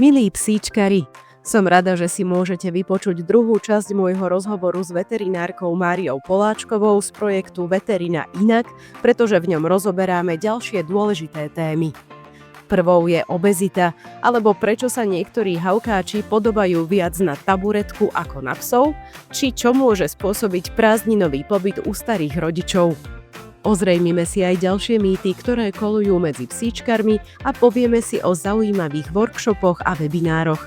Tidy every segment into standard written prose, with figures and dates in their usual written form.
Milí psíčkari, som rada, že si môžete vypočuť druhú časť môjho rozhovoru s veterinárkou Máriou Poláčkovou z projektu Veterina inak, pretože v ňom rozoberáme ďalšie dôležité témy. Prvou je obezita, alebo prečo sa niektorí haukáči podobajú viac na taburetku ako na psov, či čo môže spôsobiť prázdninový pobyt u starých rodičov. Ozrejmime si aj ďalšie mýty, ktoré kolujú medzi psíčkarmi a povieme si o zaujímavých workshopoch a webinároch.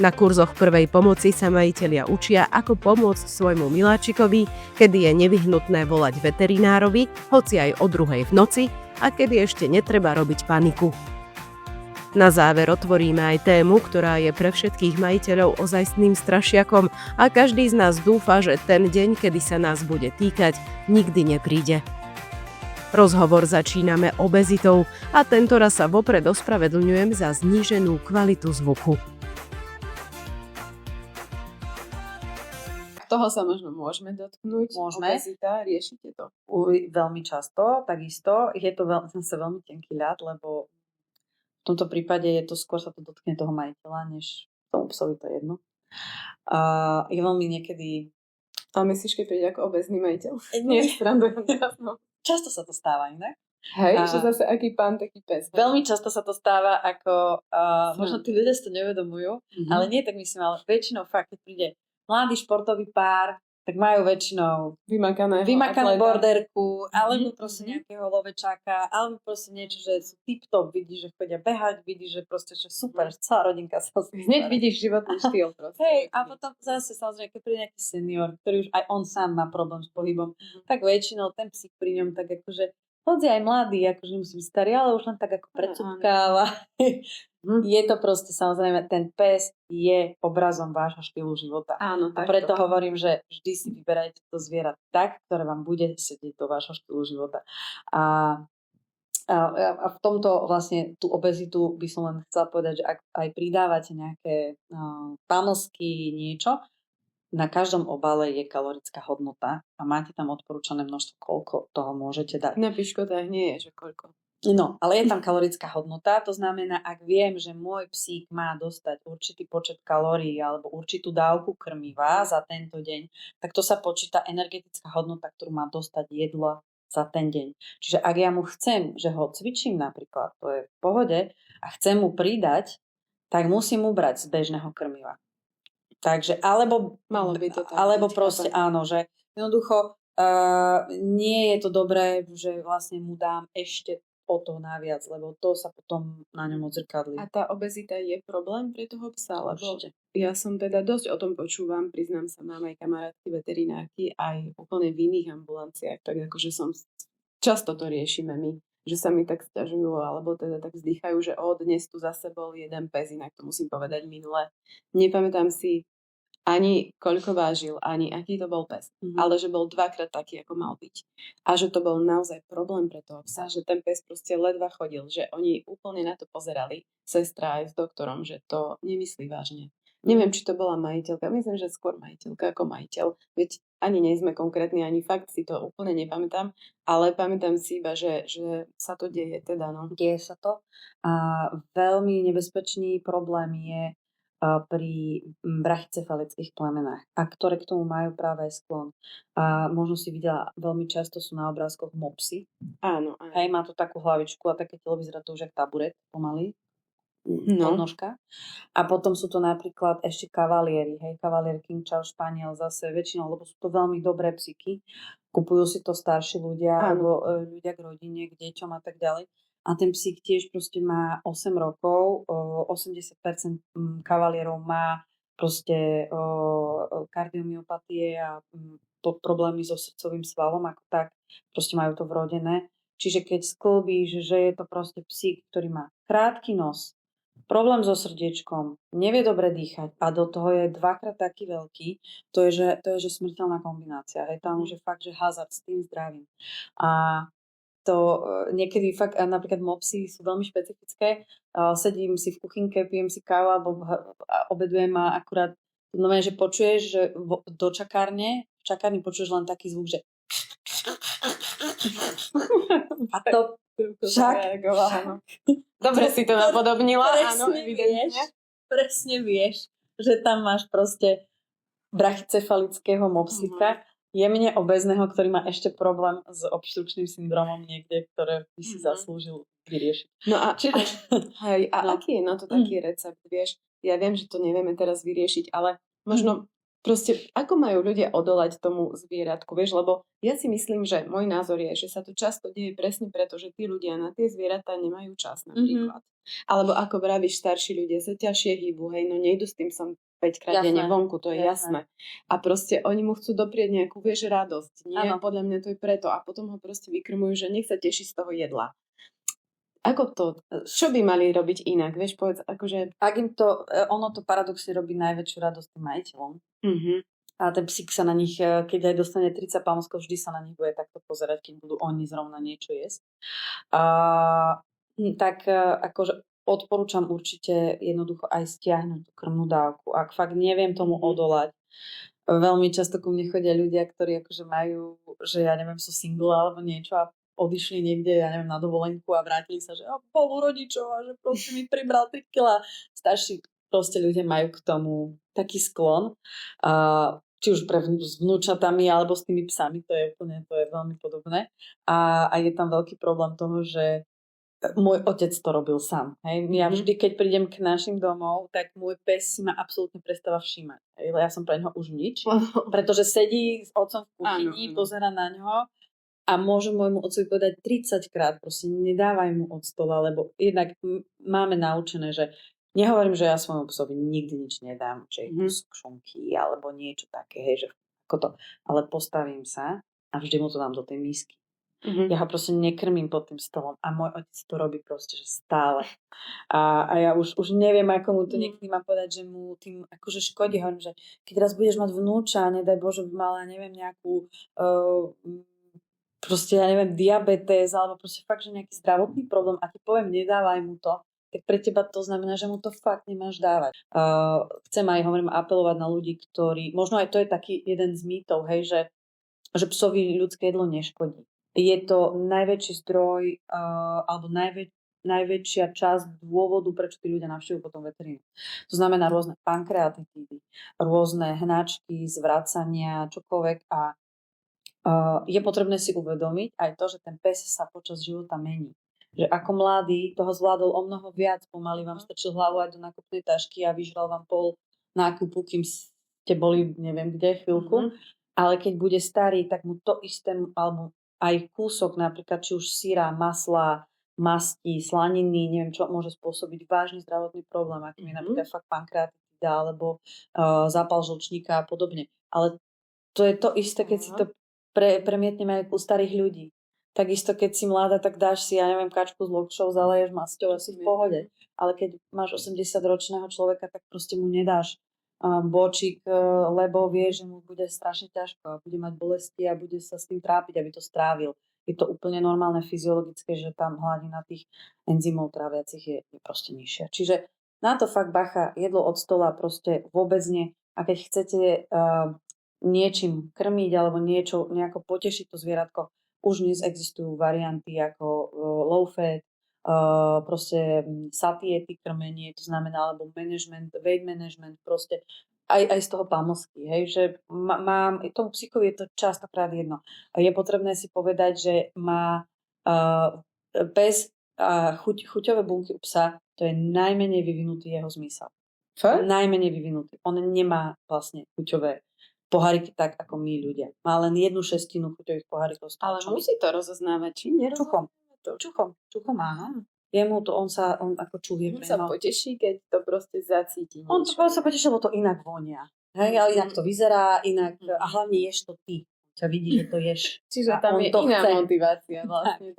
Na kurzoch prvej pomoci sa majitelia učia, ako pomôcť svojmu miláčikovi, kedy je nevyhnutné volať veterinárovi, hoci aj o 2:00 v noci, a kedy ešte netreba robiť paniku. Na záver otvoríme aj tému, ktorá je pre všetkých majiteľov ozajstným strašiakom a každý z nás dúfa, že ten deň, kedy sa nás bude týkať, nikdy nepríde. Rozhovor začíname obezitou a tentoraz sa vopred ospravedlňujem za zníženú kvalitu zvuku. Toho sa možno môžeme dotknúť. Môžeme. Obezita, riešite to? Veľmi často, takisto. Je to zase veľmi tenký ľad, lebo v tomto prípade je to skôr sa to dotkne toho majiteľa, než tomu psovi to jedno. Je veľmi niekedy... A myslíš, keď príde ako obezný majiteľ? Nie, strandujem teraz, no. Často sa to stáva inak. Hej, že zase aký pán, taký pes. Veľmi často sa to stáva ako... možno tí ľudia si to nevedomujú, ale nie tak myslím, ale väčšinou fakt, keď príde mladý športový pár, tak majú väčšinou vymakanú borderku, alebo proste nejakého lovečáka, alebo proste niečo, že sú tip-top, vidíš, že chodia behať, vidíš, že proste, že super, celá rodinka sa hneď vidíš životný štýl proste. Hej, a potom zase samozrejme, keď príde nejaký senior, ktorý už aj on sám má problém s pohybom, tak väčšinou ten psík pri ňom tak akože, hoď aj mladý, akože musí byť starý, ale už len tak ako predsúpkáva. Je to proste, samozrejme, ten pes je obrazom vášho štýlu života. Áno, a preto hovorím, že vždy si vyberajte to zviera tak, ktoré vám bude sedieť do vášho štýlu života. A v tomto vlastne tú obezitu by som len chcela povedať, že ak aj pridávate nejaké pamlsky, niečo, na každom obale je kalorická hodnota a máte tam odporúčané množstvo, koľko toho môžete dať. Na piškotách nie je, že koľko. No, ale je tam kalorická hodnota, to znamená, ak viem, že môj psík má dostať určitý počet kalórií alebo určitú dávku krmiva za tento deň, tak to sa počíta energetická hodnota, ktorú má dostať jedlo za ten deň. Čiže ak ja mu chcem, že ho cvičím napríklad, to je v pohode, a chcem mu pridať, tak musím mu brať z bežného krmiva. Takže, alebo proste áno, že jednoducho nie je to dobré, že vlastne mu dám ešte o to naviac, lebo to sa potom na ňom odzrkadlí. A tá obezita je problém pre toho psa? Lebo Určite. ja som teda dosť o tom počúvam, priznám sa, mám aj kamarátky veterinárky, aj úplne v iných ambulanciách, tak akože často to riešime my, že sa mi tak sťažujú, alebo teda tak vzdychajú, že dnes tu zase bol jeden pes, inak to musím povedať minule. Nepamätám si ani koľko vážil, ani aký to bol pes, ale že bol 2-krát taký, ako mal byť. A že to bol naozaj problém pre toho psa, že ten pes proste ledva chodil, že oni úplne na to pozerali, sestra aj s doktorom, že to nemyslí vážne. Neviem, či to bola majiteľka, myslím, že skôr majiteľka ako majiteľ, veď ani nie sme konkrétni, ani fakt si to úplne nepamätám, ale pamätám si iba, že sa to deje teda, no. Deje sa to a veľmi nebezpečný problém je pri brachycefalických plemenách, a ktoré k tomu majú práve sklon. A možno si videla, veľmi často sú na obrázkoch mopsy. Áno. Hej, má to takú hlavičku a také telo vyzerá to už jak taburet, pomaly. Podnožka. A potom sú to napríklad ešte kavalieri, kavalier King Charles Spaniel zase väčšinou, lebo sú to veľmi dobré psíky. Kupujú si to starší ľudia, alebo ľudia k rodine, k deťom a tak ďalej. A ten psík tiež proste má 8 rokov, 80% kavalierov má proste kardiomyopatie a problémy so srdcovým svalom, ako tak, proste majú to vrodené. Čiže keď sklbíš, že je to proste psík, ktorý má krátky nos, problém so srdiečkom, nevie dobre dýchať a do toho je 2-krát taký veľký, to je, že smrteľná kombinácia. Je tam už fakt, že hazard s tým zdravím. A to niekedy fakt, napríklad mopsy sú veľmi špecifické. Sedím si v kuchynke, pijem si kávu alebo obedujem a akurát že počuješ, že do čakárne, v čakárni počuješ len taký zvuk, že a to však Dobre si to napodobnila, áno, evidentne. presne vieš, že tam máš proste brachycefalického mopsika, jemne obezného, ktorý má ešte problém s obštrukčným syndromom niekde, ktoré by si zaslúžil vyriešiť. No a, hej, a No. aký je na to taký recept, vieš? Ja viem, že to nevieme teraz vyriešiť, ale možno proste, ako majú ľudia odolať tomu zvieratku, vieš? Lebo ja si myslím, že môj názor je, že sa to často deje presne preto, že tí ľudia na tie zvieratá nemajú čas napríklad. Alebo ako vravíš, starší ľudia sa ťažšie hýbu, hej, no nejdu s tým som 5-krát denne vonku, to je jasné. A proste oni mu chcú doprieť nejakú, vieš, radosť. Nie, Áno. podľa mňa to je preto. A potom ho proste vykrmujú, že nech sa teší z toho jedla. Ako to? Čo by mali robiť inak? Vieš, povedz, akože... Ak im to, ono to paradoxne robí najväčšiu radosť tým majiteľom. A ten psík sa na nich, keď aj dostane 30 palmoskov, vždy sa na nich bude takto pozerať, keď budú oni zrovna niečo jesť. Tak akože odporúčam určite jednoducho aj stiahnuť tú krmnú dávku. Ak fakt neviem tomu odolať, veľmi často ku mne chodia ľudia, ktorí akože majú, že ja neviem, sú single alebo niečo a odišli niekde, ja neviem, na dovolenku a vrátili sa, že bol u rodičov a že proste mi pribral 3 kg. Starší proste ľudia majú k tomu taký sklon. Či už s vnúčatami alebo s tými psami, to je veľmi podobné. A je tam veľký problém toho, že môj otec to robil sám. Hej. Ja vždy, keď prídem k našim domov, tak môj pes si ma absolútne prestáva všímať. Hej. Ja som pre neho už nič, pretože sedí s otcom v kuchyni, pozerá na ňo a môže môjmu otcovi povedať 30 krát, proste nedávaj mu od stola, lebo jednak máme naučené, že nehovorím, že ja svojmu psovi nikdy nič nedám, že kus šunky alebo niečo také, hej, že ako to, ale postavím sa a vždy mu to dám do tej misky. Ja ho proste nekrmím pod tým stolom a môj otec to robí proste, že stále. A ja už neviem, ako mu to niekedy mám povedať, že mu tým akože škodí. Hovorím, že keď raz budeš mať vnúča, nedaj Bože, by mala, neviem, nejakú proste, ja neviem, diabetes alebo proste fakt, že nejaký zdravotný problém a ti poviem, nedávaj mu to, tak pre teba to znamená, že mu to fakt nemáš dávať. Chcem aj, hovorím, apelovať na ľudí, ktorí, možno aj to je taký jeden z mýtov, hej, že psovi ľudské jedlo neškodí. Je to najväčší zdroj alebo najväčšia časť dôvodu, prečo tí ľudia navštevujú potom veterínu. To znamená rôzne pankreatitídy, rôzne hnačky, zvracania, čokoľvek a je potrebné si uvedomiť aj to, že ten pes sa počas života mení. Že ako mladý toho zvládol o mnoho viac, pomaly vám strčil hlavu aj do nákupnej tašky a vyžral vám pol nákupu, kým ste boli neviem kde chvíľku. Ale keď bude starý, tak mu to isté, alebo aj kúsok napríklad, či už syra, masla, masti, slaniny, neviem čo, môže spôsobiť vážny zdravotný problém, akým je napríklad fakt pankreatitida alebo zápal žlčníka a podobne. Ale to je to isté, keď si to premietneme aj u starých ľudí. Takisto, keď si mladá, tak dáš si, ja neviem, kačku s lokšou, zaleješ masťou, asi v pohode. Ale keď máš 80-ročného človeka, tak proste mu nedáš bočík, lebo vie, že mu bude strašne ťažko a bude mať bolesti a bude sa s tým trápiť, aby to strávil. Je to úplne normálne fyziologické, že tam hladina tých enzymov tráviacich je proste nižšia. Čiže na to fakt bacha, jedlo od stola proste vôbec nie. A keď chcete niečím krmiť alebo nejako potešiť to zvieratko, už dnes existujú varianty ako low fat, proste satiety krmenie, to znamená, alebo management, weight management, proste aj z toho pamlsky, hej, že tomu psíkovi je to častokrát jedno. Je potrebné si povedať, že má pes chuťové bunky u psa, to je najmenej vyvinutý jeho zmysel. Najmenej vyvinutý. On nemá vlastne chuťové poháriky tak, ako my ľudia. Má len 1/6 chuťových pohárikov. Ale musí to rozoznávať, či nerozoznáva? Čuchom, áno. Jemu to, on ako čuhie. On sa poteší, keď to proste zacíti. On sa poteší, lebo to inak vonia. Hej, ale inak to vyzerá, inak, a hlavne ješ to ty. Ťa vidí, že to ješ. Čiže tam je iná motivácia vlastne.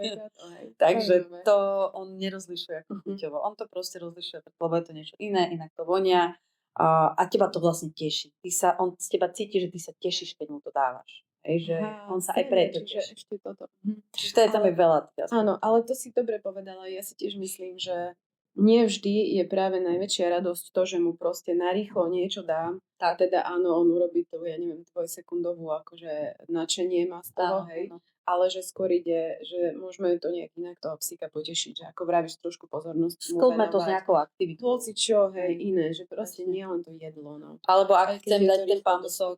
Takže to on nerozlišuje ako chuťovo. On to proste rozlišuje, lebo je to niečo iné, inak to vonia. A teba to vlastne teší. On z teba cíti, že ty sa tešíš, keď mu to dávaš. Že on sa aj preto teší. Ešte toto. Čiže tam je veľa. Áno, ale to si dobre povedala. Ja si tiež myslím, že nie vždy je práve najväčšia radosť to, že mu proste narýchlo niečo dám. A teda áno, on urobí to, ja neviem, dvojsekundovú akože nadšenie má z toho, hej. ale že skôr ide, že môžeme to nejak inak toho psíka potešiť, že ako vravíš, trošku pozornosti mu Sklbme to s venovať. nejakou aktivitou. Hoci čo, hej, Hej. iné, že proste Presne. nie len to jedlo, no. Alebo Aj ak keď chcem je dať to ten rýchlo pamsok,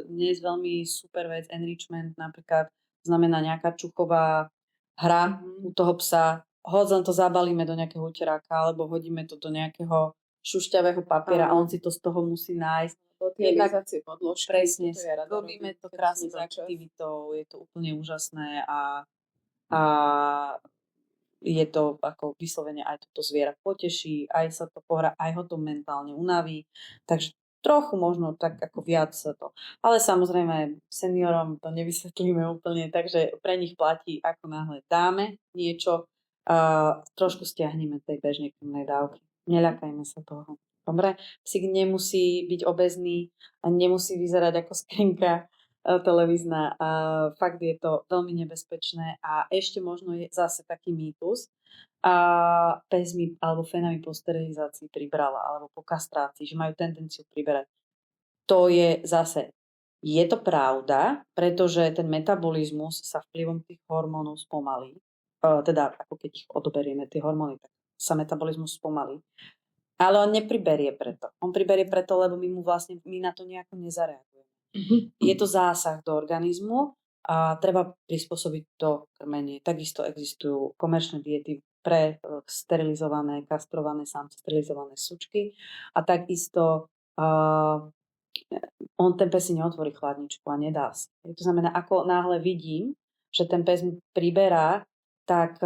dnes veľmi super vec, enrichment napríklad, znamená nejaká čuchová hra u toho psa, hoď len to zabalíme do nejakého uteráka, alebo hodíme to do nejakého šušťavého papiera a on si to z toho musí nájsť. Lebo tie Jednak lizacie podložky, presne, toto ja rada robíme robím, to keď krásne s nemám čas. aktivitou, je to úplne úžasné a je to ako vyslovene aj toto zviera poteší, aj sa to pohrá, aj ho to mentálne unaví, takže trochu možno tak ako viac sa to. Ale samozrejme seniorom to nevysvetlíme úplne, takže pre nich platí, ako náhle dáme niečo, trošku stiahneme tej bežnej krmnej dávky. Neľakajme sa toho. Dobre? Psík nemusí byť obezný a nemusí vyzerať ako skrinka televízna. Fakt je to veľmi nebezpečné a ešte možno je zase taký mýtus. Pes mi alebo fena mi po sterilizácii pribrala alebo po kastrácii, že majú tendenciu priberať. To je zase, je to pravda, pretože ten metabolizmus sa vplyvom tých hormónov spomalí. Teda ako keď ich odoberieme, tie hormóny, tak sa metabolizmus spomalí. Ale on nepriberie preto. On priberie preto, lebo my na to nejako nezareagujeme. Je to zásah do organizmu a treba prispôsobiť to krmenie. Takisto existujú komerčné diety pre sterilizované, kastrované samce, sterilizované sučky a takisto on ten pes si neotvorí chladničku a nedá si. To znamená, ako náhle vidím, že ten pes mi priberá, tak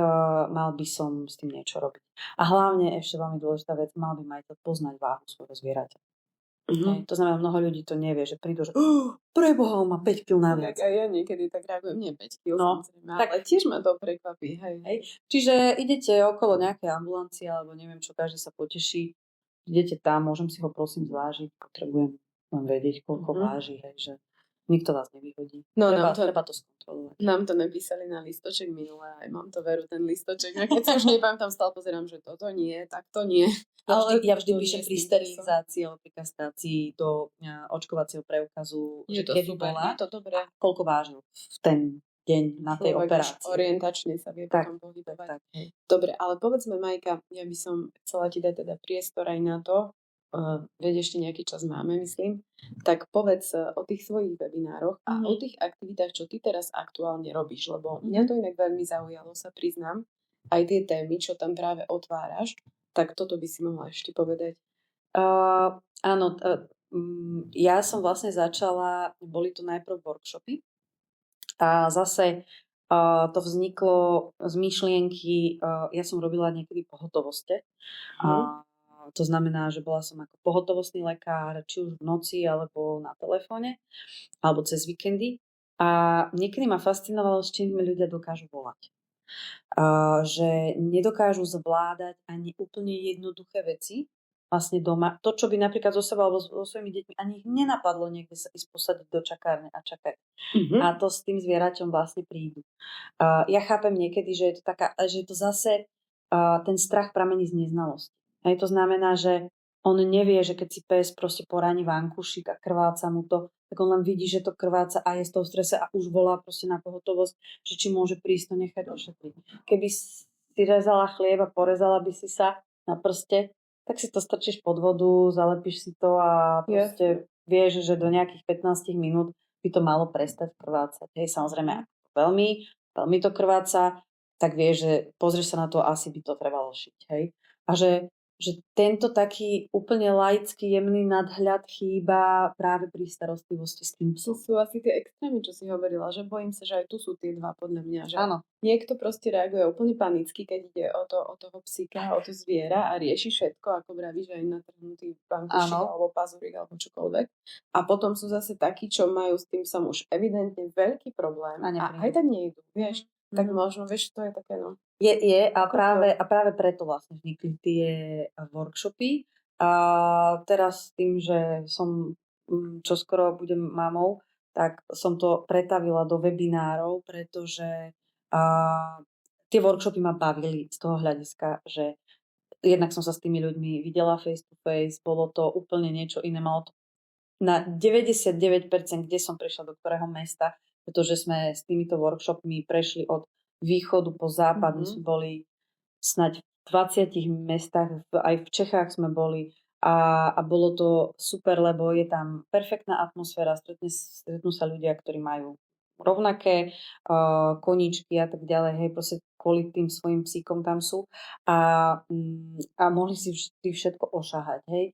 mal by som s tým niečo robiť. A hlavne ešte veľmi dôležitá vec, mal by majiteľ poznať váhu svojho zvieraťa. To znamená, mnoho ľudí to nevie, že prídu, že preboha, on má 5 kg naviac. Tak aj ja niekedy tak reagujem, nie 5 kg, No, samozrejme, ale tiež ma to prekvapí. Hej. Čiže idete okolo nejakej ambulancie, alebo neviem čo, každý sa poteší. Idete tam, môžem si ho prosím zvážiť, potrebujem len vedieť, koľko váži, hej, že nikto vás nevyhodí. No, Treba to skontrolovať. Nám to napísali na listoček minule, aj mám to veru, ten listoček. A keď sa už nepamätám, stále pozerám, že toto nie, tak to nie. Ja vždy to píšem nie pri s tým sterilizácii alebo pri kastrácii do očkovacieho preukazu, Je že to kedy super, bola, je to dobré. koľko vážil v ten deň na tej Človek už operácii. orientačne sa vie Tak, potom pohybovať. tak, hej. Dobre, ale povedzme, Majka, ja by som chcela ti dať teda priestor aj na to, veď ešte nejaký čas máme, myslím, tak povedz o tých svojich webinároch a o tých aktivitách, čo ty teraz aktuálne robíš, lebo mňa to inak veľmi zaujalo, sa priznám, aj tie témy, čo tam práve otváraš, tak toto by si mohla ešte povedať. Áno, ja som vlastne začala, boli to najprv workshopy a zase to vzniklo z myšlienky, ja som robila niekedy pohotovoste. To znamená, že bola som ako pohotovostný lekár, či už v noci, alebo na telefóne, alebo cez víkendy. A niekedy ma fascinovalo, s čím mi ľudia dokážu volať. Že nedokážu zvládať ani úplne jednoduché veci vlastne doma. To, čo by napríklad so sebou alebo so svojimi deťmi ani ich nenapadlo niekde sa ísť posadiť do čakárne a čakať. A to s tým zvieraťom vlastne prídu. Ja chápem niekedy, že je to zase ten strach pramení z neznalosti. Hej, to znamená, že on nevie, že keď si pes proste poraní vankušik a krváca mu to, tak on len vidí, že to krváca a je z toho strese a už volá proste na pohotovosť, že či môže prísť to nechať ošetriť. Keby si rezala chlieb a porezala by si sa na prste, tak si to strčíš pod vodu, zalepíš si to a proste vieš, že do nejakých 15 minút by to malo prestať krvácať. Hej, samozrejme, veľmi, veľmi to krváca, tak vieš, že pozrieš sa na to, asi by to trebalo šiť. Hej. A že tento taký úplne laický, jemný nadhľad chýba práve pri starostlivosti s tým psom. Sú asi tie extrémy, čo si hovorila, že bojím sa, že aj tu sú tie dva podľa mňa. Že Áno. Niekto proste reaguje úplne panicky, keď ide o toho psíka, o to zviera a rieši všetko, ako vravíš, aj natrhnutý bankušik alebo pazúrik alebo čokoľvek. A potom sú zase takí, čo majú s tým som už evidentne veľký problém a aj tak nejdu, vieš. Tak možno, vieš, to je také, no. A práve preto vlastne vznikli tie workshopy. A teraz tým, že som čoskoro budem mamou, tak som to pretavila do webinárov, pretože tie workshopy ma bavili z toho hľadiska, že jednak som sa s tými ľuďmi videla face to face, bolo to úplne niečo iné, malo to na 99%, kde som prišla do ktorého mesta, pretože sme s týmito workshopmi prešli od východu po západ. My sme boli snáď v 20 mestách, aj v Čechách sme boli a bolo to super, lebo je tam perfektná atmosféra, stretnú sa ľudia, ktorí majú rovnaké koníčky a tak ďalej, hej, proste kvôli tým svojim psíkom tam sú a mohli si vždy všetko ošahať, hej,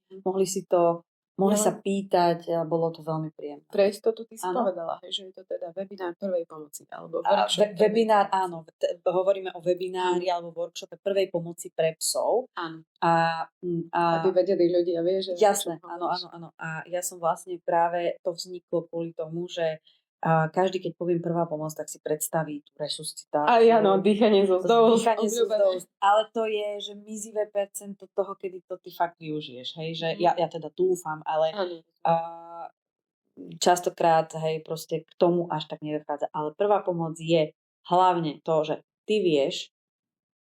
mohli sa pýtať a bolo to veľmi príjemné. Pre istotu ty si povedala, hej, že je to teda webinár prvej pomoci alebo workshop. Webinár, áno, hovoríme o webinári alebo workshope prvej pomoci pre psov. Áno. Aby vedeli ľudia, vieš, že... Jasné, áno. A ja som vlastne práve, to vzniklo kvôli tomu, že každý, keď poviem prvá pomoc, tak si predstaví tú resuscitáciu. A áno, dýchanie zo zdov. Ale to je, že mizivé percento toho, kedy to ty fakt využiješ, hej, že ja teda dúfam, ale častokrát, hej, proste k tomu až tak nedochádza. Ale prvá pomoc je hlavne to, že ty vieš,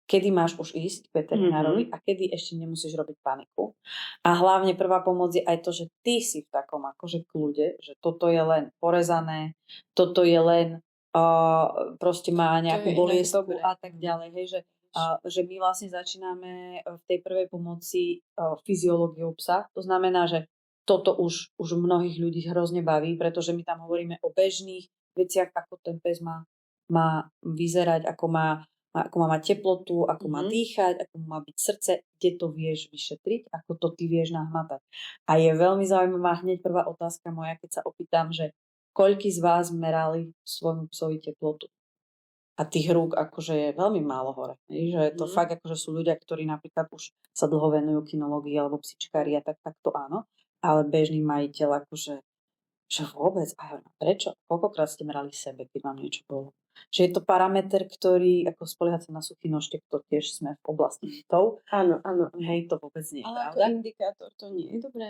kedy máš už ísť k veterinárovi a kedy ešte nemusíš robiť paniku. A hlavne prvá pomoc je aj to, že ty si v takom akože kľude, že toto je len porezané, toto je len proste má nejakú boliestku a tak ďalej. Hej, že my vlastne začíname v tej prvej pomoci fyziológiou psa. To znamená, že toto už mnohých ľudí hrozne baví, pretože my tam hovoríme o bežných veciach, ako ten pes má vyzerať, ako má mať teplotu, ako má dýchať, ako má byť srdce, kde to vieš vyšetriť, ako to ty vieš nahmatať. A je veľmi zaujímavá hneď prvá otázka moja, keď sa opýtam, že koľký z vás merali svojmu psovi teplotu? A tých rúk akože je veľmi málo hore. Že to fakt akože sú ľudia, ktorí napríklad už sa dlho venujú kinológii alebo psičkári a tak to áno. Ale bežný majiteľ akože že vôbec, a prečo? Koľkokrát ste merali sebe, keď vám niečo bolo? Že je to parameter, ktorý, ako spoliehať sa na suchý nožtek, to tiež sme v oblasti mýtov. Áno. Hej, to vôbec nie je ale pravda. Ale ako indikátor to nie je dobré.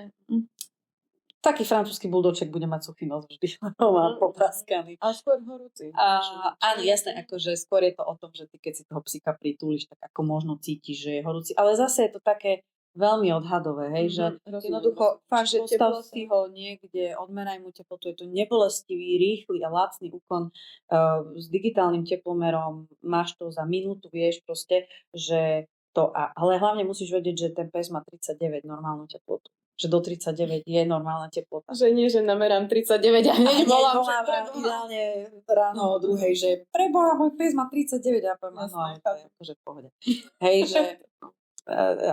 Taký francúzsky buldoček bude mať suchý nos vždy. Má popraskaný. A skôr horúci. Áno, jasné, akože skôr je to o tom, že ty keď si toho psíka pritúliš, tak ako možno cítiš, že je horúci. Ale zase je to také veľmi odhadové, hej, že jednoducho fakt, že postav si ho niekde, odmeraj mu teplotu, je to nebolestivý, rýchly a lacný úkon s digitálnym teplomerom, máš to za minútu, vieš proste, že to, ale hlavne musíš vedieť, že ten pes má 39 normálnu teplotu. Že do 39 je normálna teplota. Že nie, že namerám 39 a hneď volám, že ideálne ráno o druhej, že preboha, môj pes má 39 a poviem, áno, ale to je akože v pohode. Hej, že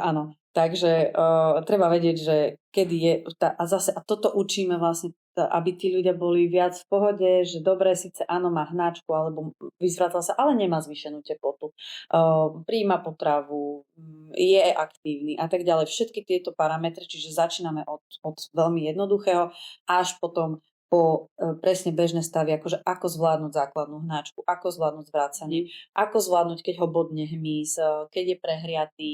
áno. Takže treba vedieť, že kedy je a zase a toto učíme vlastne, aby tí ľudia boli viac v pohode, že dobre, síce áno, má hnačku alebo vyzvracal sa, ale nemá zvýšenú teplotu. Prijíma potravu, je aktívny a tak ďalej. Všetky tieto parametre, čiže začíname od veľmi jednoduchého až potom po presne bežné stavy, akože ako zvládnuť základnú hnačku, ako zvládnuť zvrácanie, ako zvládnuť, keď ho bodne hmyz, keď je prehriatý.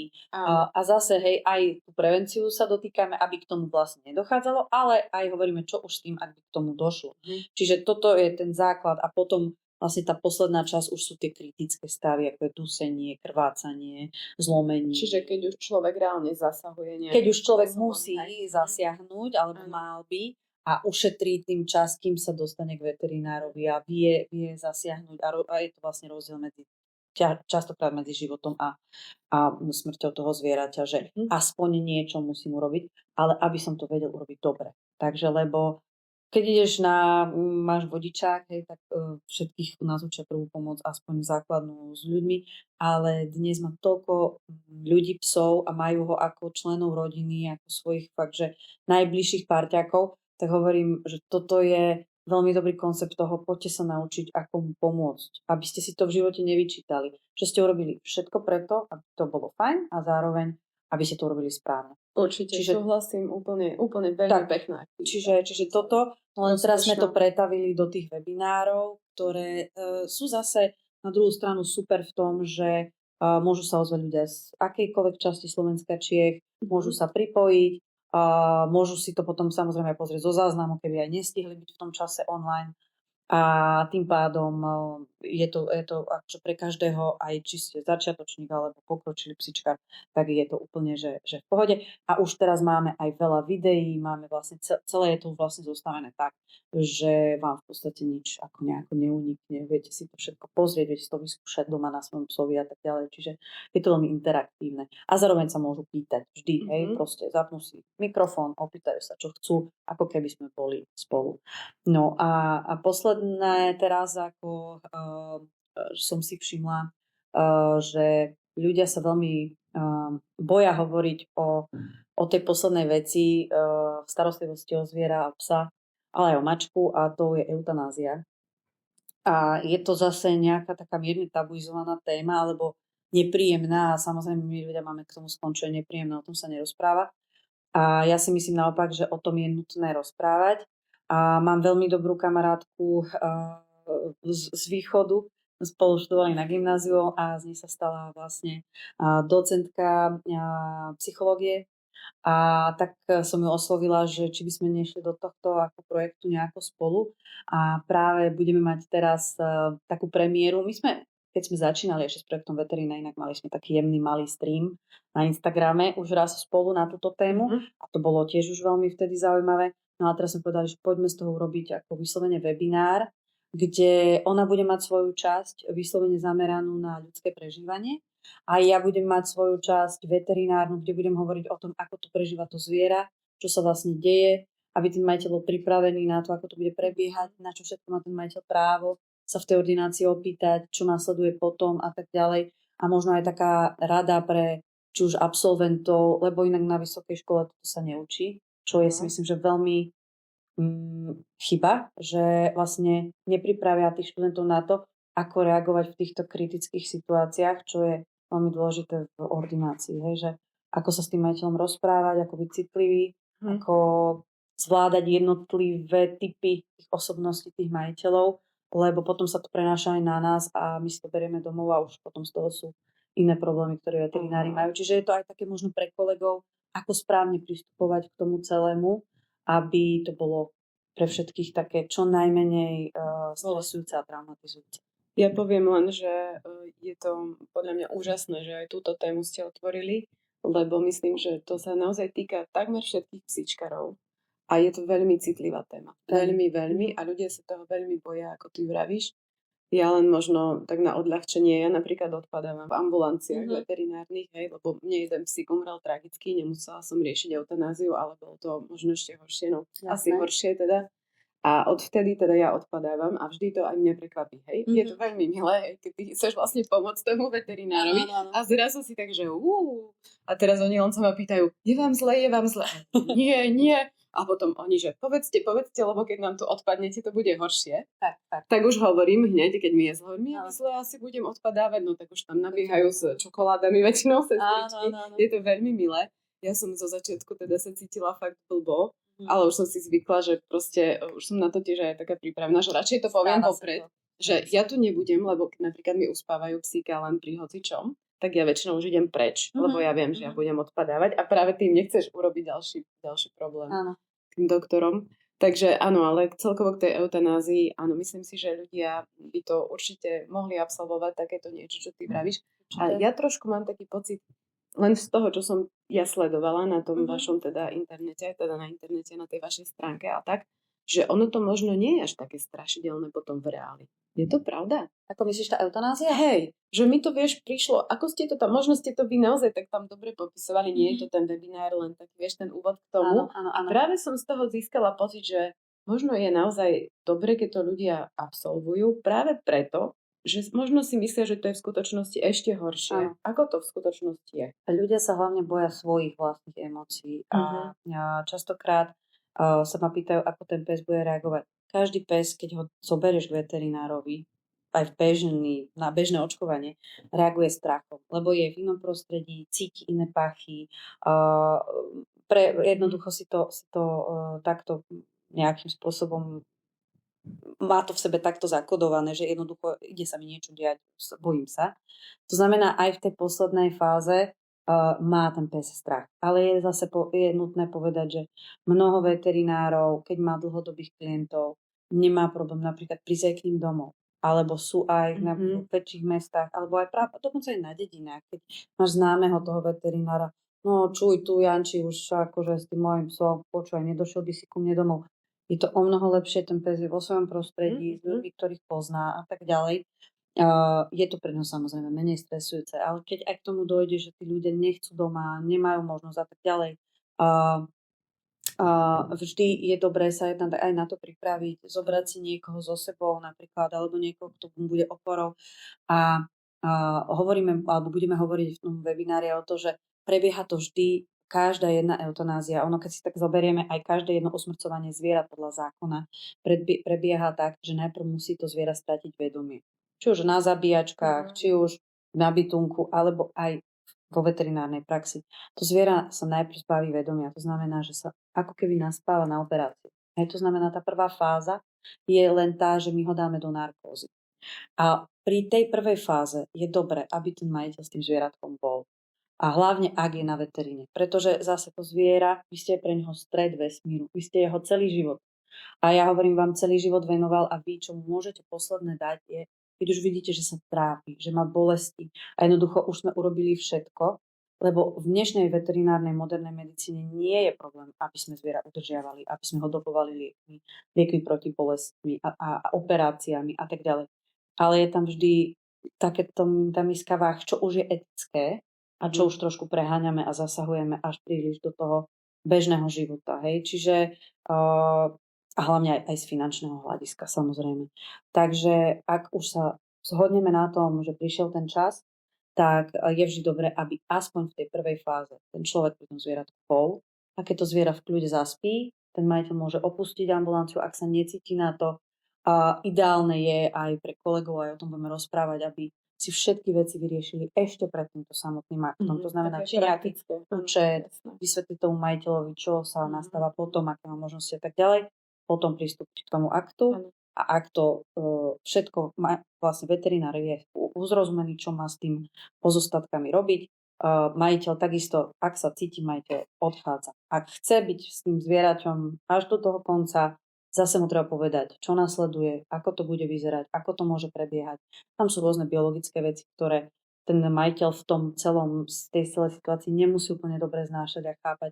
A zase, hej, aj tú prevenciu sa dotýkame, aby k tomu vlastne nedochádzalo, ale aj hovoríme, čo už s tým, aby k tomu došlo. Čiže toto je ten základ a potom vlastne tá posledná časť už sú tie kritické stavy, ako je dusenie, krvácanie, zlomenie. Čiže keď už človek reálne zasahuje nejakým keď už človek musí zasiahnuť, alebo mal by, a ušetrí tým čas, kým sa dostane k veterinárovi a vie zasiahnuť. A je to vlastne rozdiel častokrát medzi životom a smrťou toho zvieraťa, že aspoň niečo musím urobiť, ale aby som to vedel urobiť dobre. Takže, lebo keď ideš máš vodičák, hej, tak všetkých u nás učia prvú pomoc, aspoň základnú s ľuďmi, ale dnes má toľko ľudí, psov a majú ho ako členov rodiny, ako svojich fakt, že najbližších parťákov, tak hovorím, že toto je veľmi dobrý koncept toho, poďte sa naučiť, ako mu pomôcť. Aby ste si to v živote nevyčítali. Že ste urobili všetko preto, aby to bolo fajn a zároveň, aby ste to urobili správne. Určite, súhlasím, úplne veľmi pekná. Čiže toto, len teraz sme to pretavili do tých webinárov, ktoré sú zase na druhú stranu super v tom, že môžu sa ozvať ľudia z akejkoľvek časti Slovenska, Čiech, môžu sa pripojiť, môžu si to potom samozrejme aj pozrieť zo záznamu, keby aj nestihli byť v tom čase online. A tým pádom je to akože pre každého, aj či ste začiatočník alebo pokročilý psičkár, tak je to úplne, že v pohode. A už teraz máme aj veľa videí, máme vlastne celé je to vlastne zostavené tak, že vám v podstate nič ako nejako neunikne. Viete si to všetko pozrieť, viete si to vyskúšať doma na svojom psovi a tak ďalej. Čiže je to veľmi interaktívne. A zároveň sa môžu pýtať vždy, hej, proste zapnú si mikrofón, opýtajú sa, čo chcú, ako keby sme boli spolu. No a posledné teraz, ako som si všimla, že ľudia sa veľmi boja hovoriť o tej poslednej veci v starostlivosti o zviera a psa, ale aj o mačku, a to je eutanázia. A je to zase nejaká taká mierne tabuizovaná téma, alebo nepríjemná, a samozrejme my ľudia máme k tomu skončenie nepríjemné, o tom sa nerozpráva. A ja si myslím naopak, že o tom je nutné rozprávať. A mám veľmi dobrú kamarátku z východu, spolu študovali na gymnáziu a z nej sa stala vlastne docentka psychológie. A tak som ju oslovila, že či by sme nešli do tohto ako projektu nejako spolu. A práve budeme mať teraz takú premiéru. My sme, keď sme začínali ešte s projektom Veterína Inak, mali sme taký jemný malý stream na Instagrame už raz spolu na túto tému. A to bolo tiež už veľmi vtedy zaujímavé. No a teraz sme povedali, že poďme z toho urobiť ako vyslovene webinár, kde ona bude mať svoju časť vyslovene zameranú na ľudské prežívanie. A ja budem mať svoju časť veterinárnu, kde budem hovoriť o tom, ako to prežíva to zviera, čo sa vlastne deje, aby ten majiteľ bol pripravený na to, ako to bude prebiehať, na čo všetko má ten majiteľ právo sa v tej ordinácii opýtať, čo následuje potom a tak ďalej. A možno aj taká rada pre či už absolventov, lebo inak na vysokej škole to sa neučí, čo je si myslím, že veľmi chyba, že vlastne nepripravia tých študentov na to, ako reagovať v týchto kritických situáciách, čo je veľmi dôležité v ordinácii, hej, že ako sa s tým majiteľom rozprávať, ako byť citlivý, ako zvládať jednotlivé typy tých osobností tých majiteľov, lebo potom sa to prenáša aj na nás a my si to berieme domov a už potom z toho sú iné problémy, ktoré veterinári majú. Čiže je to aj také možno pre kolegov, ako správne pristupovať k tomu celému, aby to bolo pre všetkých také čo najmenej stresujúce a traumatizujúce. Ja poviem len, že je to podľa mňa úžasné, že aj túto tému ste otvorili, lebo myslím, že to sa naozaj týka takmer všetkých psíčkarov a je to veľmi citlivá téma. Veľmi a ľudia sa toho veľmi boja, ako ty vravíš. Ja len možno tak na odľahčenie, ja napríklad odpadávam v ambulanciách veterinárnych, hej, lebo mne jeden psík umrel tragicky, nemusela som riešiť eutanáziu, ale bolo to možno ešte horšie, no asi horšie teda. A odvtedy teda ja odpadávam a vždy to aj mňa prekvapí, hej. Je to veľmi milé, keď ty chceš vlastne pomôcť tomu veterinárovi a zrazu si tak, že a teraz oni len sa ma pýtajú, je vám zle? Nie. A potom oni, že povedzte, lebo keď nám tu odpadnete, to bude horšie. Tak už hovorím hneď, keď mi je zle, asi budem odpadávať, no tak už tam nabiehajú s čokoládami väčšinou sestričky. Je to veľmi milé. Ja som zo začiatku teda sa cítila fakt blbo, ale už som si zvykla, že proste už som na to tiež aj taká pripravená, že radšej to poviem vopred, že ja tu nebudem, lebo napríklad mi uspávaaju psíka len pri hocičom, tak ja väčšinou už idem preč, lebo ja viem, že ja budem odpadávať a práve tým nechceš urobiť ďalší problém tým doktorom. Takže áno, ale celkovo k tej eutanázii, áno, myslím si, že ľudia by to určite mohli absolvovať takéto niečo, čo ty vravíš. A ja trošku mám taký pocit, len z toho, čo som ja sledovala na tom vašom teda internete, teda na internete, na tej vašej stránke a tak, že ono to možno nie je až také strašidelné potom v reáli. Je to pravda? Ako myslíš tá eutanázia? Hej, že mi to, vieš, prišlo, ako ste to tam, možno ste to vy naozaj tak tam dobre popisovali, nie je to ten webinár, len taký, vieš, ten úvod k tomu. Áno. A práve som z toho získala pocit, že možno je naozaj dobre, keď to ľudia absolvujú, práve preto, že možno si myslia, že to je v skutočnosti ešte horšie. Ako to v skutočnosti je? Ľudia sa hlavne boja svojich vlastných emócií a častokrát sa ma pýtajú, ako ten pes bude reagovať. Každý pes, keď ho zoberieš k veterinárovi, aj na bežné očkovanie, reaguje strachom, lebo je v inom prostredí, cíti iné pachy, jednoducho si to takto nejakým spôsobom má to v sebe takto zakodované, že jednoducho ide sa mi niečo diať, bojím sa. To znamená, aj v tej poslednej fáze má ten pes strach. Ale je zase je nutné povedať, že mnoho veterinárov, keď má dlhodobých klientov, nemá problém napríklad prísť aj k ním domov. Alebo sú aj na väčších mestách, alebo aj dokonca aj na dedinách. Keď máš známeho toho veterinára, no čuj tu, Janči, už akože s tým mojim psom, počúvaj, nedošiel by si ku mne domov. Je to o mnoho lepšie, ten pes je vo svojom prostredí, s ľuďmi, ktorých pozná a tak ďalej. Je to pre ňo samozrejme menej stresujúce, ale keď aj k tomu dojde, že tí ľudia nechcú doma, nemajú možnosť a tak ďalej, vždy je dobré sa aj na to pripraviť, zobrať si niekoho so sebou napríklad, alebo niekoho, kto mu bude oporou a hovoríme, alebo budeme hovoriť v tom webinári o to, že prebieha to vždy každá jedna eutanázia. Ono, keď si tak zoberieme, aj každé jedno usmrcovanie zviera podľa zákona prebieha tak, že najprv musí to zviera stratiť vedomie. Či už na zabíjačkách, či už na bytunku, alebo aj vo veterinárnej praxi. To zviera sa najprv zbaví vedomia. To znamená, že sa ako keby naspáva na operáciu. Aj to znamená, tá prvá fáza je len tá, že my ho dáme do narkózy. A pri tej prvej fáze je dobré, aby ten majiteľ s tým zvieratkom bol. A hlavne, ak je na veteríne. Pretože zase to zviera, vy ste pre neho stred vesmíru. Vy ste jeho celý život. A ja hovorím, vám celý život venoval a vy, čo mu môžete posledné dať, je, keď už vidíte, že sa trápi, že má bolesti. A jednoducho už sme urobili všetko, lebo v dnešnej veterinárnej modernej medicíne nie je problém, aby sme zviera udržiavali, aby sme ho dopovali liekmi proti bolestmi a operáciami a tak ďalej. Ale je tam vždy tá miska váh, čo už je etické a čo už trošku preháňame a zasahujeme až príliš do toho bežného života. Hej? Čiže a hlavne aj z finančného hľadiska, samozrejme. Takže ak už sa zhodneme na tom, že prišiel ten čas, tak je vždy dobré, aby aspoň v tej prvej fáze ten človek pri tom zvieratku bol. A keď to zviera v kľude zaspí, ten majiteľ môže opustiť ambulanciu, ak sa necíti na to. A ideálne je aj pre kolegov, aj o tom budeme rozprávať, aby si všetky veci vyriešili ešte pred týmto samotným aktom. To znamená, či nejaký účet, vysvetliť tomu majiteľovi, čo sa nastáva potom, aké má možnosti a tak ďalej. Potom pristúpiť k tomu aktu a ak to všetko vlastne veterinár je uzrozumený, čo má s tým pozostatkami robiť. Majiteľ takisto, ak sa cíti majiteľ, odchádza. Ak chce byť s tým zvieraťom až do toho konca, zase mu treba povedať, čo nasleduje, ako to bude vyzerať, ako to môže prebiehať. Tam sú rôzne biologické veci, ktoré ten majiteľ v tom tej celej situácii nemusí úplne dobre znášať a chápať.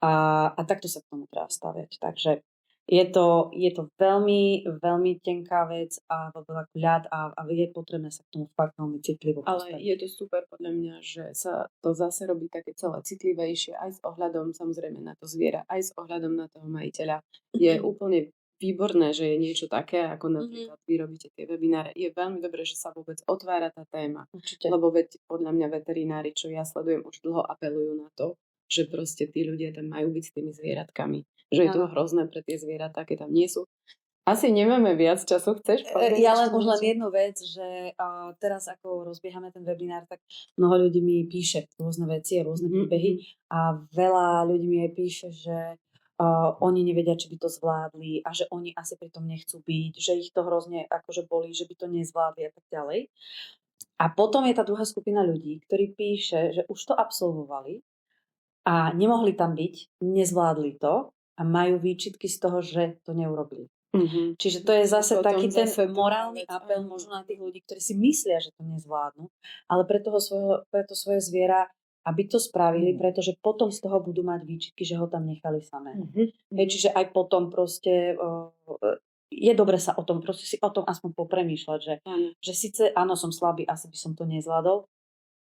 A takto sa k tomu treba staviať. Takže je to veľmi, veľmi tenká vec a veľa ľad a je potrebné sa k tomu fakt veľmi citlivo postaviť. Ale je to super podľa mňa, že sa to zase robí také celé citlivejšie aj s ohľadom samozrejme na to zviera, aj s ohľadom na toho majiteľa. Je úplne výborné, že je niečo také, ako napríklad vy robíte tie webináre. Je veľmi dobré, že sa vôbec otvára tá téma. Určite. Lebo veď podľa mňa veterinári, čo ja sledujem, už dlho apelujú na to, že proste tí ľudia tam majú byť s tými zvieratkami. Že je to hrozné pre tie zvieratá, keď tam nie sú. Asi nemáme viac času, chceš povedať? Ja len už len jednu vec, že teraz ako rozbiehame ten webinár, tak mnoho ľudí mi píše rôzne veci a rôzne príbehy a veľa ľudí mi aj píše, že oni nevedia, či by to zvládli a že oni asi pri tom nechcú byť, že ich to hrozne akože bolí, že by to nezvládli a tak ďalej. A potom je tá druhá skupina ľudí, ktorí píše, že už to absolvovali a nemohli tam byť, nezvládli to a majú výčitky z toho, že to neurobili. Čiže to je zase taký ten morálny apel možno na tých ľudí, ktorí si myslia, že to nezvládnu, ale pre to svoje zviera, aby to spravili, pretože potom z toho budú mať výčitky, že ho tam nechali samé. Čiže aj potom proste je dobre sa o tom, proste si o tom aspoň popremýšľať, že síce áno, som slabý, asi by som to nezvládol,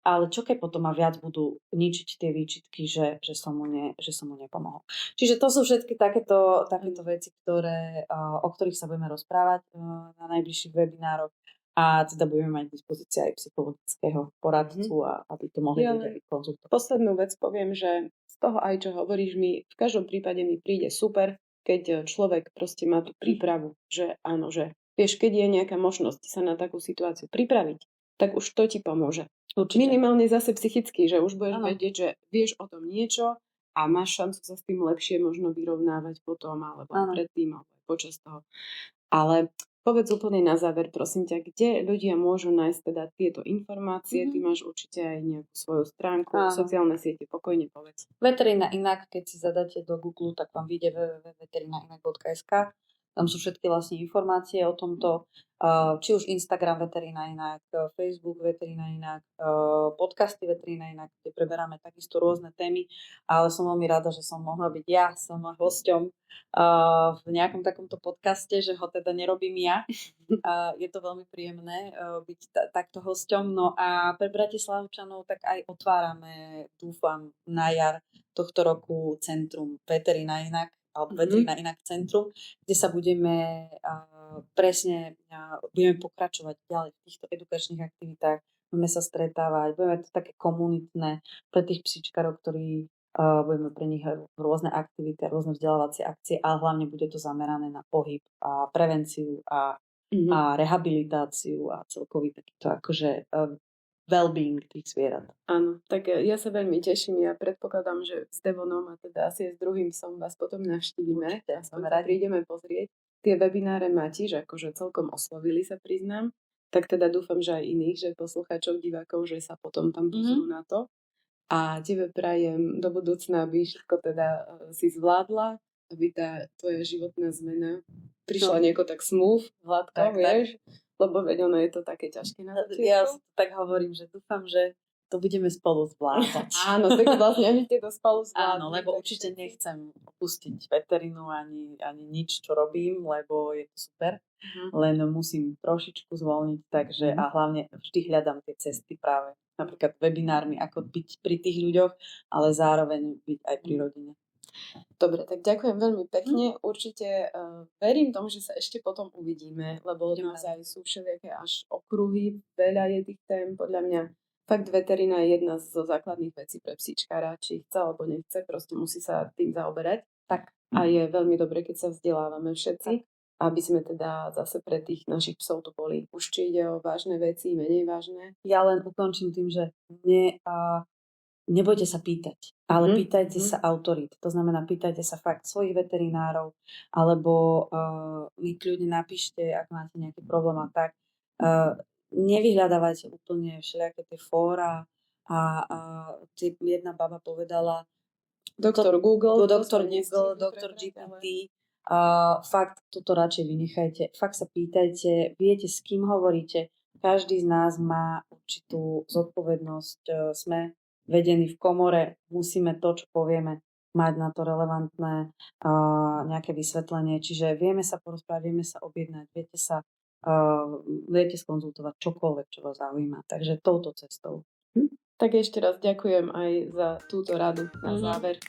ale čo keď potom ma viac budú ničiť tie výčitky, že som mu nepomohol. Čiže to sú všetky takéto veci, o ktorých sa budeme rozprávať na najbližších webinároch a teda budeme mať k dispozícii aj psychologického poradcu, aby to mohli ľudia konzultovať. Poslednú vec poviem, že z toho aj čo hovoríš mi, v každom prípade mi príde super, keď človek proste má tú prípravu, že áno, že vieš, keď je nejaká možnosť sa na takú situáciu pripraviť, tak už to ti pomôže. Určite. Minimálne zase psychicky, že už budeš vedieť, že vieš o tom niečo a máš šancu sa s tým lepšie možno vyrovnávať potom, alebo predtým, alebo počas toho. Ale povedz úplne na záver, prosím ťa, kde ľudia môžu nájsť teda tieto informácie? Ty máš určite aj nejakú svoju stránku, sociálne siete, pokojne povedz. Veterina inak, keď si zadáte do Google, tak vám vyjde www.veterinainak.sk Tam sú všetky vlastne informácie o tomto, či už Instagram Veterína inak, Facebook Veterína inak, podcasty Veterína inak, kde preberáme takisto rôzne témy, ale som veľmi rada, že som mohla byť ja som hosťom v nejakom takomto podcaste, že ho teda nerobím ja. Je to veľmi príjemné byť takto hosťom. No a pre Bratislavčanov tak aj otvárame, dúfam, na jar tohto roku centrum Veterína inak, alebo Veterína inak centrum, kde sa budeme budeme pokračovať ďalej v týchto edukačných aktivitách, budeme sa stretávať, budeme to také komunitné pre tých psíčkarov, ktorí budeme pre nich rôzne aktivity, rôzne vzdelávacie akcie, ale hlavne bude to zamerané na pohyb a prevenciu a rehabilitáciu a celkový takýto akože well-being tých zvierat. Áno, tak ja sa veľmi teším. Ja predpokladám, že s Devonom a teda asi s druhým som vás potom navštívime. Prídeme pozrieť. Tie webináre ma tiež akože celkom oslovili, sa priznám. Tak teda dúfam, že aj iných, že poslucháčov, divákov, že sa potom tam pozrú na to. A tebe prajem do budúcna, aby všetko teda si zvládla, aby tá tvoja životná zmena prišla nieko tak smooth, hladko, vieš? Lebo veď ono je to také ťažké na začiatku. Ja tak hovorím, že dúfam, že to budeme spolu zvládať. Áno, tak vlastne ani ste to spolu zvládli. Áno, lebo určite nechcem opustiť veterínu ani nič, čo robím, lebo je to super. Len musím trošičku zvolniť, takže a hlavne vždy hľadám tie cesty práve. Napríklad webinármi, ako byť pri tých ľuďoch, ale zároveň byť aj pri rodine. Dobre, tak ďakujem veľmi pekne. Určite verím tomu, že sa ešte potom uvidíme, lebo naozaj sú všelijaké až okruhy, veľa je tých tém. Podľa mňa fakt veterína je jedna zo základných vecí pre psíčkara, či chce alebo nechce, proste musí sa tým zaoberať. Tak. A je veľmi dobre, keď sa vzdelávame všetci, aby sme teda zase pre tých našich psov tu boli. Už či ide o vážne veci, menej vážne. Ja len ukončím tým, že nebojte sa pýtať, ale pýtajte sa autorít. To znamená, pýtajte sa fakt svojich veterinárov, alebo mi kľudne napíšte, ak máte nejaký problém a tak. Nevyhľadávajte úplne všelijaké tie fóra a jedna baba povedala Doktor Google, Doktor GPT. Fakt toto radšej vynechajte. Fakt sa pýtajte, viete, s kým hovoríte. Každý z nás má určitú zodpovednosť. Sme vedení v komore, musíme to, čo povieme, mať na to relevantné nejaké vysvetlenie. Čiže vieme sa porozprávať, vieme sa objednať, viete skonzultovať čokoľvek, čo vás zaujíma. Takže touto cestou. Tak ešte raz ďakujem aj za túto radu na záver.